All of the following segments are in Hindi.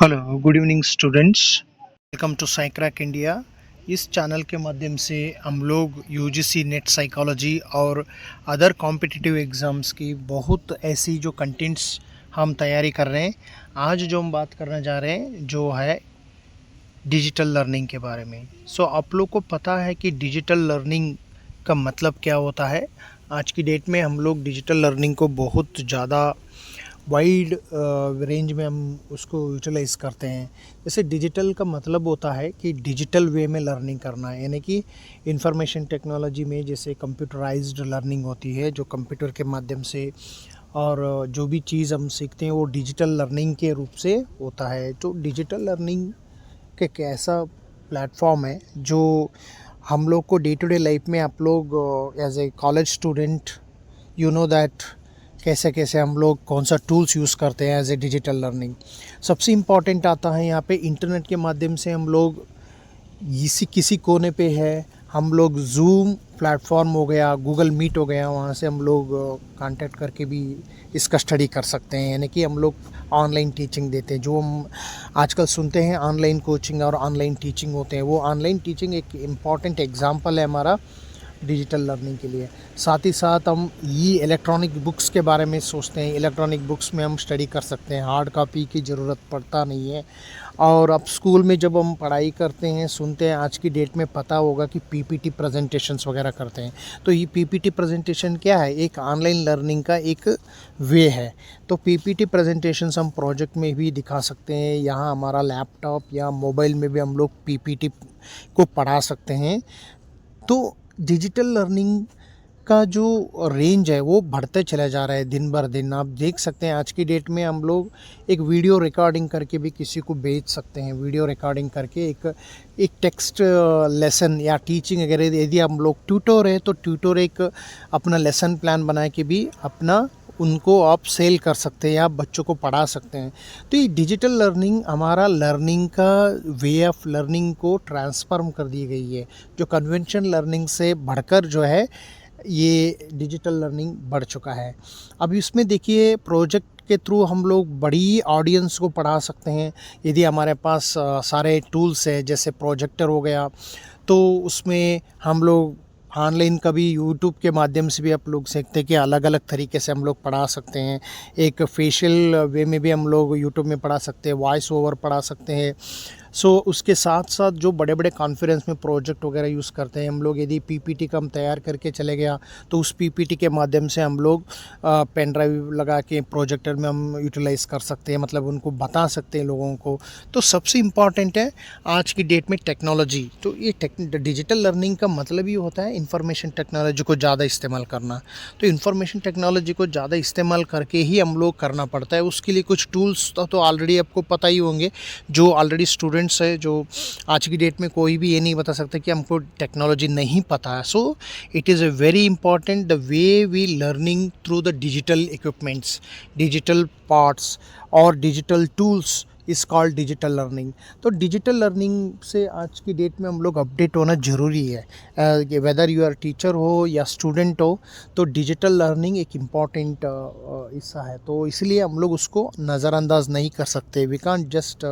Hello good evening students. Welcome to Psycrack India. इस चैनल के माध्यम से हम लोग यूजीसी नेट साइकोलॉजी और अदर कॉम्पिटिटिव एग्ज़ाम्स की बहुत ऐसी जो कंटेंट्स हम तैयारी कर रहे हैं। आज जो हम बात करने जा रहे हैं जो है डिजिटल लर्निंग के बारे में। आप लोग को पता है कि डिजिटल लर्निंग का मतलब क्या होता है। आज की डेट में हम लोग डिजिटल लर्निंग को बहुत ज़्यादा वाइड रेंज में हम उसको यूटिलाइज़ करते हैं। जैसे डिजिटल का मतलब होता है कि डिजिटल वे में लर्निंग करना है, यानी कि इंफॉर्मेशन टेक्नोलॉजी में जैसे कंप्यूटराइज्ड लर्निंग होती है जो कंप्यूटर के माध्यम से, और जो भी चीज़ हम सीखते हैं वो डिजिटल लर्निंग के रूप से होता है। तो डिजिटल लर्निंग एक ऐसा प्लेटफॉर्म है जो हम लोग को डे टू डे लाइफ में आप लोग as a college student you know that कैसे कैसे हम लोग कौन सा टूल्स यूज़ करते हैं एज ए डिजिटल लर्निंग। सबसे इम्पॉर्टेंट आता है यहाँ पे इंटरनेट के माध्यम से हम लोग किसी कोने पे है, हम लोग जूम प्लेटफॉर्म हो गया, गूगल मीट हो गया, वहाँ से हम लोग कांटेक्ट करके भी इसका स्टडी कर सकते हैं। यानी कि हम लोग ऑनलाइन टीचिंग देते हैं। जो हम आजकल सुनते हैं ऑनलाइन कोचिंग और ऑनलाइन टीचिंग होते हैं, वो ऑनलाइन टीचिंग एक इम्पॉर्टेंट एग्जांपल है हमारा डिजिटल लर्निंग के लिए। साथ ही साथ हम ये इलेक्ट्रॉनिक बुक्स के बारे में सोचते हैं। इलेक्ट्रॉनिक बुक्स में हम स्टडी कर सकते हैं, हार्ड कॉपी की ज़रूरत पड़ता नहीं है। और अब स्कूल में जब हम पढ़ाई करते हैं, सुनते हैं, आज की डेट में पता होगा कि पीपीटी प्रेजेंटेशंस वगैरह करते हैं। तो ये पीपीटी प्रेजेंटेशन क्या है? एक ऑनलाइन लर्निंग का एक वे है। तो पीपीटी प्रेजेंटेशंस हम प्रोजेक्ट में भी दिखा सकते हैं। यहाँ हमारा लैपटॉप या मोबाइल में भी हम लोग पीपीटी को पढ़ा सकते हैं। तो डिजिटल लर्निंग का जो रेंज है वो बढ़ते चला जा रहा है दिन भर दिन। आप देख सकते हैं आज की डेट में हम लोग एक वीडियो रिकॉर्डिंग करके भी किसी को भेज सकते हैं। वीडियो रिकॉर्डिंग करके एक टेक्स्ट लेसन या टीचिंग अगर यदि हम लोग ट्यूटर है तो ट्यूटर एक अपना लेसन प्लान बना के भी अपना उनको आप सेल कर सकते हैं या आप बच्चों को पढ़ा सकते हैं। तो ये डिजिटल लर्निंग हमारा लर्निंग का वे ऑफ लर्निंग को ट्रांसफॉर्म कर दी गई है। जो कन्वेंशन लर्निंग से बढ़कर जो है ये डिजिटल लर्निंग बढ़ चुका है। अब इसमें देखिए प्रोजेक्ट के थ्रू हम लोग बड़ी ऑडियंस को पढ़ा सकते हैं। यदि हमारे पास सारे टूल्स है, जैसे प्रोजेक्टर हो गया, तो उसमें हम लोग ऑनलाइन कभी यूट्यूब के माध्यम से भी आप लोग सीखते हैं कि अलग अलग तरीके से हम लोग पढ़ा सकते हैं। एक फेशियल वे में भी हम लोग यूट्यूब में पढ़ा सकते हैं, वॉइस ओवर पढ़ा सकते हैं। उसके साथ साथ जो बड़े बड़े कॉन्फ्रेंस में प्रोजेक्ट वगैरह यूज़ करते हैं हम लोग, यदि पीपीटी का हम तैयार करके चले गया तो उस पीपीटी के माध्यम से हम लोग पेन ड्राइव लगा के प्रोजेक्टर में हम यूटिलाइज़ कर सकते हैं, मतलब उनको बता सकते हैं लोगों को। तो सबसे इम्पॉर्टेंट है आज की डेट में टेक्नोलॉजी। तो ये डिजिटल लर्निंग का मतलब ही होता है इंफॉर्मेशन टेक्नोलॉजी को ज़्यादा इस्तेमाल करना। तो इंफॉर्मेशन टेक्नोलॉजी को ज़्यादा इस्तेमाल करके ही हम लोग करना पड़ता है। उसके लिए कुछ टूल्स तो ऑलरेडी आपको पता ही होंगे। जो ऑलरेडी स्टूडेंट्स है, जो आज की डेट में कोई भी ये नहीं बता सकता कि हमको टेक्नोलॉजी नहीं पता है। It is a very important the way we learning through the digital equipments, digital parts और digital tools is called digital learning. तो डिजिटल लर्निंग से आज की डेट में हम लोग अपडेट होना ज़रूरी है। वेदर यू आर टीचर हो या स्टूडेंट हो, तो डिजिटल लर्निंग एक इम्पॉर्टेंट हिस्सा है। तो इसलिए हम लोग उसको नज़रअंदाज नहीं कर सकते। We can't just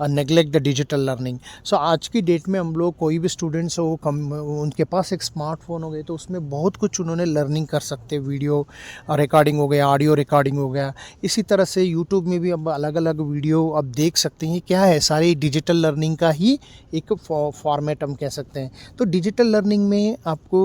neglect the digital learning. आज की डेट में हम लोग कोई भी स्टूडेंट्स हो, उनके पास एक स्मार्टफोन हो गए तो उसमें बहुत कुछ उन्होंने लर्निंग कर सकते हैं। वीडियो रिकॉर्डिंग हो गया, ऑडियो रिकॉर्डिंग हो गया। इसी तरह से यूट्यूब में भी अब अलग अलग वीडियो अब देख सकते हैं। क्या है, सारी डिजिटल लर्निंग का ही एक फॉर्मेट हम कह सकते हैं। तो डिजिटल लर्निंग में आपको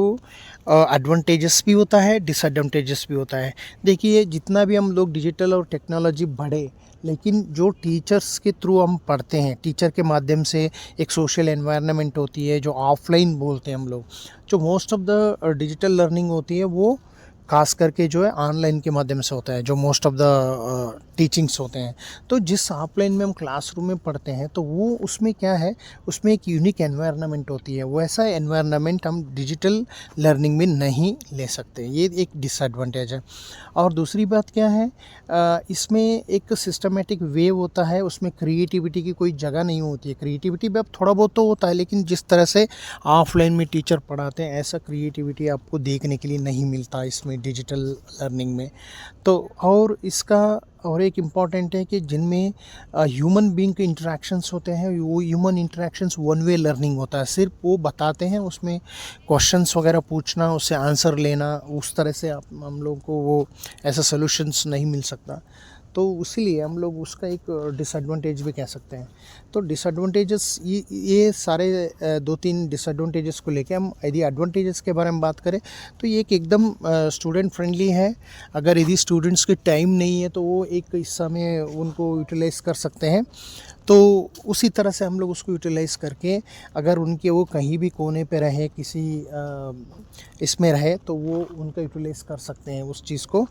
एडवांटेजेस भी होता है, डिसएडवांटेजेस भी होता है। देखिए जितना भी हम लोग डिजिटल और टेक्नोलॉजी बढ़े, लेकिन जो टीचर्स के थ्रू हम पढ़ते हैं, टीचर के माध्यम से एक सोशल एनवायरनमेंट होती है जो ऑफलाइन बोलते हैं हम लोग। जो most of the digital learning होती है वो खास करके जो है ऑनलाइन के माध्यम से होता है, जो मोस्ट ऑफ द टीचिंग्स होते हैं। तो जिस ऑफलाइन में हम क्लासरूम में पढ़ते हैं तो वो उसमें क्या है, उसमें एक यूनिक एनवायरनमेंट होती है। वैसा एनवायरनमेंट हम डिजिटल लर्निंग में नहीं ले सकते। ये एक डिसएडवांटेज है। और दूसरी बात क्या है, इसमें एक सिस्टमेटिक वे होता है, उसमें क्रिएटिविटी की कोई जगह नहीं होती है। क्रिएटिविटी भी अब थोड़ा बहुत तो होता है, लेकिन जिस तरह से ऑफलाइन में टीचर पढ़ाते हैं ऐसा क्रिएटिविटी आपको देखने के लिए नहीं मिलता इसमें डिजिटल लर्निंग में। तो और इसका और एक इम्पॉर्टेंट है कि जिनमें ह्यूमन बीइंग के इंटरेक्शंस होते हैं, वो human interactions one way learning होता है, सिर्फ वो बताते हैं, उसमें क्वेश्चंस वगैरह पूछना, उससे आंसर लेना, उस तरह से हम लोग को वो ऐसा सोल्यूशंस नहीं मिल सकता। तो इसीलिए हम लोग उसका एक डिसएडवांटेज भी कह सकते हैं। तो डिसएडवांटेजेस ये सारे 2-3 डिसएडवांटेजेस को लेके हम यदि एडवांटेजेस के बारे में बात करें तो ये एक एकदम स्टूडेंट फ्रेंडली है। अगर यदि स्टूडेंट्स के टाइम नहीं है तो वो एक हिस्सा में उनको यूटिलाइज़ कर सकते हैं। तो उसी तरह से हम लोग उसको यूटिलाइज़ करके अगर उनके वो कहीं भी कोने पे रहे, किसी इसमें रहे, तो वो उनका यूटिलाइज़ कर सकते हैं उस चीज़ को।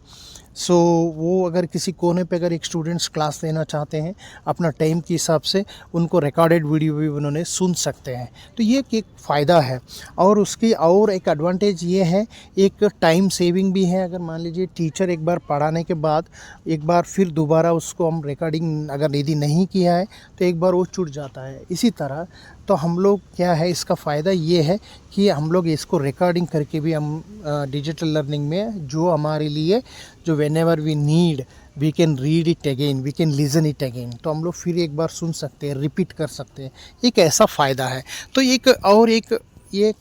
सो वो अगर किसी कोने पे अगर एक स्टूडेंट्स क्लास लेना चाहते हैं अपना टाइम के हिसाब से, उनको रिकॉर्डेड वीडियो भी उन्होंने सुन सकते हैं। तो ये एक फ़ायदा है। और उसकी और एक एडवांटेज ये है, एक टाइम सेविंग भी है। अगर मान लीजिए टीचर एक बार पढ़ाने के बाद एक बार फिर दोबारा उसको हम रिकॉर्डिंग अगर यदि नहीं किया है तो एक बार वो छूट जाता है। इसी तरह तो हम लोग क्या है, इसका फ़ायदा ये है कि हम लोग इसको रिकॉर्डिंग करके भी हम डिजिटल लर्निंग में जो हमारे लिए जो whenever we need we can read it again, we can listen it again, तो हम लोग फिर एक बार सुन सकते हैं, रिपीट कर सकते हैं। एक ऐसा फ़ायदा है। तो एक और एक ये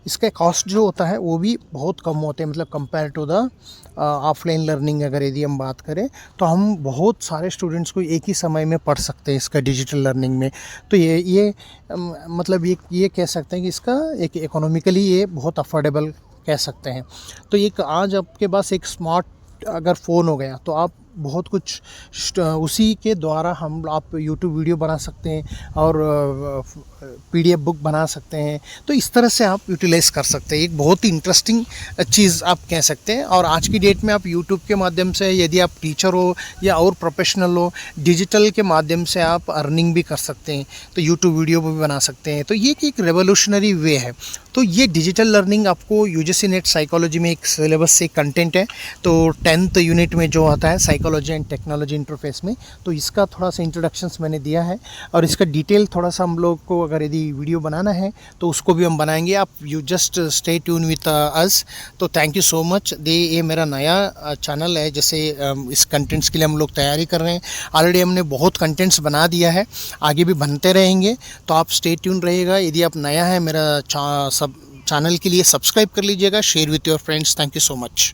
इसका कॉस्ट जो होता है वो भी बहुत कम होते हैं, मतलब compare to the offline learning. अगर यदि हम बात करें तो हम बहुत सारे स्टूडेंट्स को एक ही समय में पढ़ सकते हैं इसका डिजिटल लर्निंग में। तो ये मतलब ये कह सकते हैं कि इसका एक इकोनॉमिकली ये बहुत अफोर्डेबल कह सकते हैं। तो एक आज आपके पास एक स्मार्ट अगर फ़ोन हो गया तो आप बहुत कुछ उसी के द्वारा आप यूट्यूब वीडियो बना सकते हैं और पीडीएफ बुक बना सकते हैं। तो इस तरह से आप यूटिलाइज़ कर सकते हैं। एक बहुत ही इंटरेस्टिंग चीज़ आप कह सकते हैं। और आज की डेट में आप यूट्यूब के माध्यम से, यदि आप टीचर हो या और प्रोफेशनल हो, डिजिटल के माध्यम से आप अर्निंग भी कर सकते हैं। तो यूट्यूब वीडियो भी बना सकते हैं। तो ये एक रेवोल्यूशनरी वे है। तो ये डिजिटल लर्निंग आपको यूजीसी नेट साइकोलॉजी में एक सिलेबस से कंटेंट है। तो 10th यूनिट में जो आता है साइकोलॉजी एंड टेक्नोलॉजी इंटरफेस में, तो इसका थोड़ा सा इंट्रोडक्शंस मैंने दिया है। और इसका डिटेल थोड़ा सा हम लोग को अगर यदि वीडियो बनाना है तो उसको भी हम बनाएंगे। आप you just stay tune with us. तो थैंक यू सो मच। ये मेरा नया चैनल है, जैसे इस कंटेंट्स के लिए हम लोग तैयारी कर रहे हैं। ऑलरेडी हमने बहुत कंटेंट्स बना दिया है, आगे भी बनते रहेंगे। तो आप स्टे ट्यून रहिएगा। यदि आप नया है मेरा चैनल के लिए सब्सक्राइब कर लीजिएगा, share with your friends. Thank you so much.